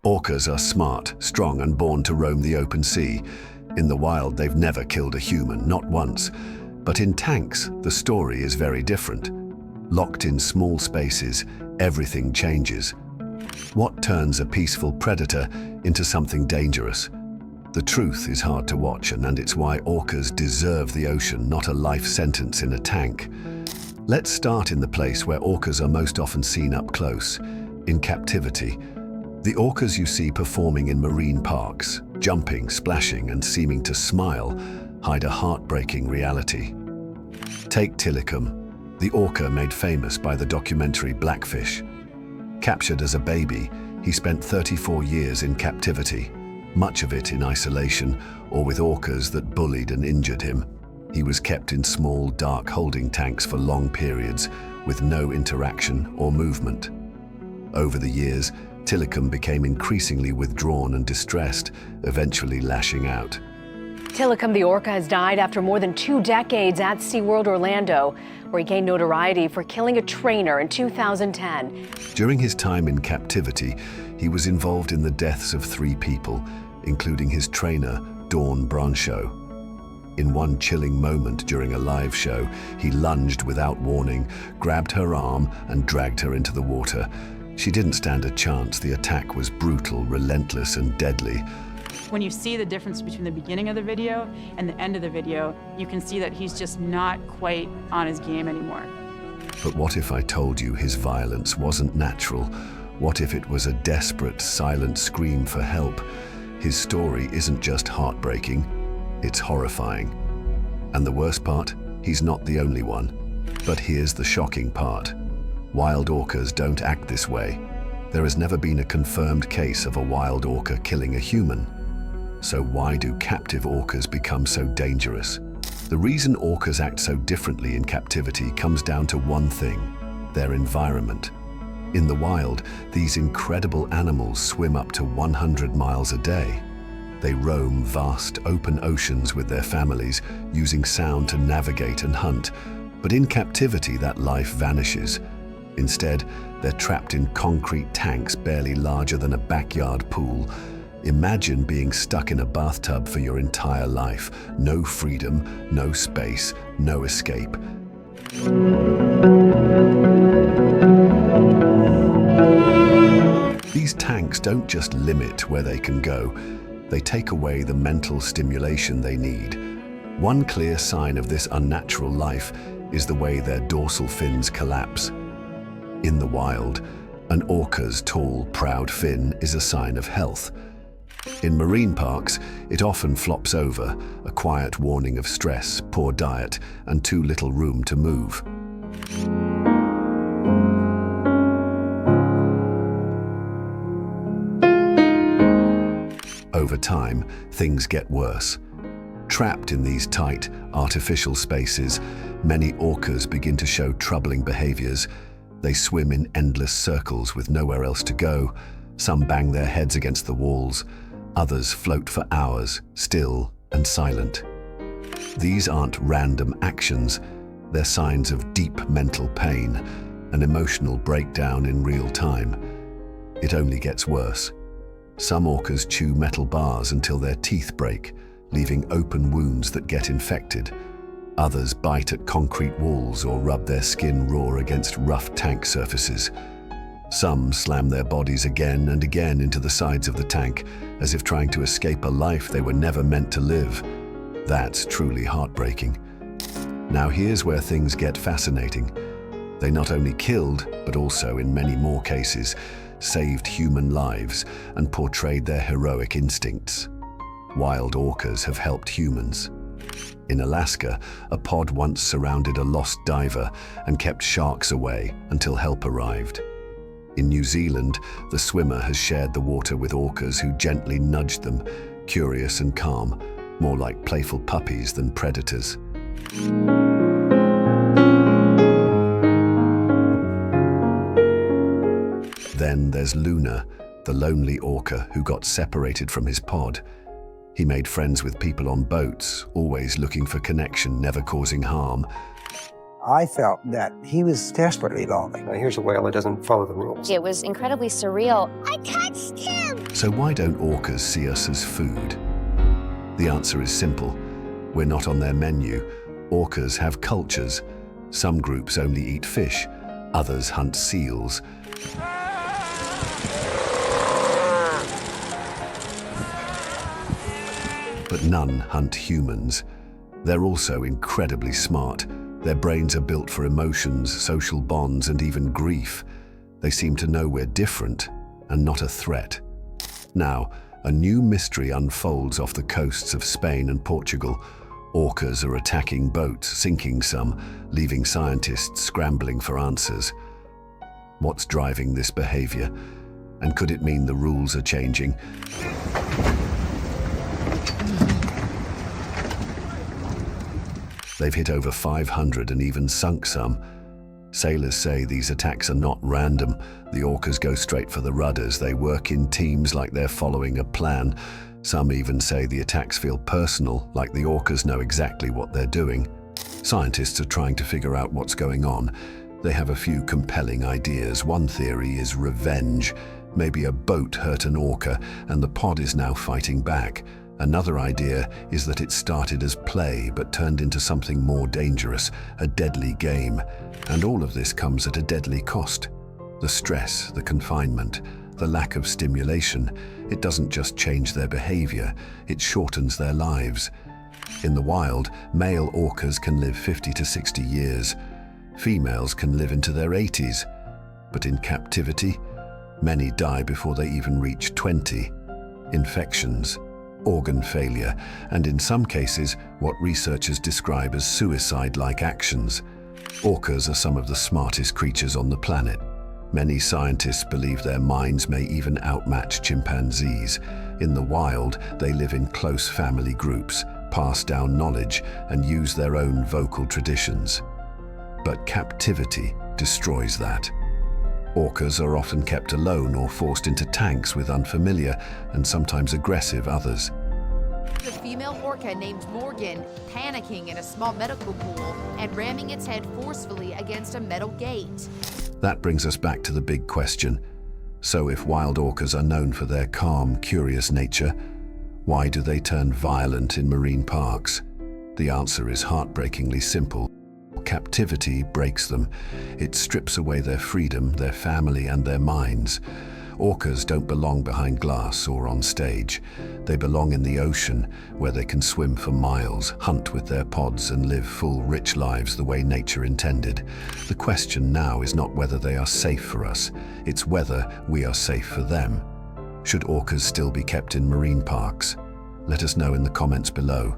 Orcas are smart, strong, and born to roam the open sea. In the wild, they've never killed a human, not once. But in tanks, the story is very different. Locked in small spaces, everything changes. What turns a peaceful predator into something dangerous? The truth is hard to watch, and it's why orcas deserve the ocean, not a life sentence in a tank. Let's start in the place where orcas are most often seen up close, in captivity. The orcas you see performing in marine parks, jumping, splashing, and seeming to smile, hide a heartbreaking reality. Take Tilikum, the orca made famous by the documentary Blackfish. Captured as a baby, he spent 34 years in captivity, much of it in isolation or with orcas that bullied and injured him. He was kept in small, dark holding tanks for long periods, with no interaction or movement. Over the years, Tilikum became increasingly withdrawn and distressed, eventually lashing out. Tilikum the orca has died after more than 2 decades at SeaWorld Orlando, where he gained notoriety for killing a trainer in 2010. During his time in captivity, he was involved in the deaths of 3 people, including his trainer, Dawn Brancheau. In one chilling moment during a live show, he lunged without warning, grabbed her arm, and dragged her into the water. She didn't stand a chance. The attack was brutal, relentless, and deadly. When you see the difference between the beginning of the video and the end of the video, you can see that he's just not quite on his game anymore. But what if I told you his violence wasn't natural? What if it was a desperate, silent scream for help? His story isn't just heartbreaking, it's horrifying. And the worst part, he's not the only one. But here's the shocking part. Wild orcas don't act this way. There has never been a confirmed case of a wild orca killing a human. So why do captive orcas become so dangerous? The reason orcas act so differently in captivity comes down to one thing: their environment. In the wild, these incredible animals swim up to 100 miles a day. They roam vast, open oceans with their families, using sound to navigate and hunt. But in captivity, that life vanishes. Instead, they're trapped in concrete tanks barely larger than a backyard pool. Imagine being stuck in a bathtub for your entire life. No freedom, no space, no escape. These tanks don't just limit where they can go, they take away the mental stimulation they need. One clear sign of this unnatural life is the way their dorsal fins collapse. In the wild, an orca's tall, proud fin is a sign of health. In marine parks, it often flops over, a quiet warning of stress, poor diet, and too little room to move. Over time, things get worse. Trapped in these tight, artificial spaces, many orcas begin to show troubling behaviors. They swim in endless circles with nowhere else to go. Some bang their heads against the walls. Others float for hours, still and silent. These aren't random actions. They're signs of deep mental pain, an emotional breakdown in real time. It only gets worse. Some orcas chew metal bars until their teeth break, leaving open wounds that get infected. Others bite at concrete walls or rub their skin raw against rough tank surfaces. Some slam their bodies again and again into the sides of the tank, as if trying to escape a life they were never meant to live. That's truly heartbreaking. Now here's where things get fascinating. They not only killed, but also, in many more cases, saved human lives and portrayed their heroic instincts. Wild orcas have helped humans. In Alaska, a pod once surrounded a lost diver and kept sharks away until help arrived. In New Zealand, the swimmer has shared the water with orcas who gently nudged them, curious and calm, more like playful puppies than predators. Then there's Luna, the lonely orca who got separated from his pod. He made friends with people on boats, always looking for connection, never causing harm. I felt that he was desperately lonely. Here's a whale that doesn't follow the rules. It was incredibly surreal. I touched him! So why don't orcas see us as food? The answer is simple. We're not on their menu. Orcas have cultures. Some groups only eat fish, others hunt seals. But none hunt humans. They're also incredibly smart. Their brains are built for emotions, social bonds, and even grief. They seem to know we're different and not a threat. Now, a new mystery unfolds off the coasts of Spain and Portugal. Orcas are attacking boats, sinking some, leaving scientists scrambling for answers. What's driving this behavior? And could it mean the rules are changing? They've hit over 500 and even sunk some. Sailors say these attacks are not random. The orcas go straight for the rudders. They work in teams like they're following a plan. Some even say the attacks feel personal, like the orcas know exactly what they're doing. Scientists are trying to figure out what's going on. They have a few compelling ideas. One theory is revenge. Maybe a boat hurt an orca and the pod is now fighting back. Another idea is that it started as play but turned into something more dangerous, a deadly game. And all of this comes at a deadly cost. The stress, the confinement, the lack of stimulation. It doesn't just change their behavior, it shortens their lives. In the wild, male orcas can live 50 to 60 years. Females can live into their 80s. But in captivity, many die before they even reach 20. Infections, organ failure, and in some cases, what researchers describe as suicide-like actions. Orcas are some of the smartest creatures on the planet. Many scientists believe their minds may even outmatch chimpanzees. In the wild, they live in close family groups, pass down knowledge, and use their own vocal traditions. But captivity destroys that. Orcas are often kept alone or forced into tanks with unfamiliar and sometimes aggressive others. The female orca named Morgan, panicking in a small medical pool and ramming its head forcefully against a metal gate. That brings us back to the big question. So if wild orcas are known for their calm, curious nature, why do they turn violent in marine parks? The answer is heartbreakingly simple. Captivity breaks them. It strips away their freedom, their family, and their minds. Orcas don't belong behind glass or on stage. They belong in the ocean, where they can swim for miles, hunt with their pods, and live full, rich lives the way nature intended. The question now is not whether they are safe for us, it's whether we are safe for them. Should orcas still be kept in marine parks? Let us know in the comments below.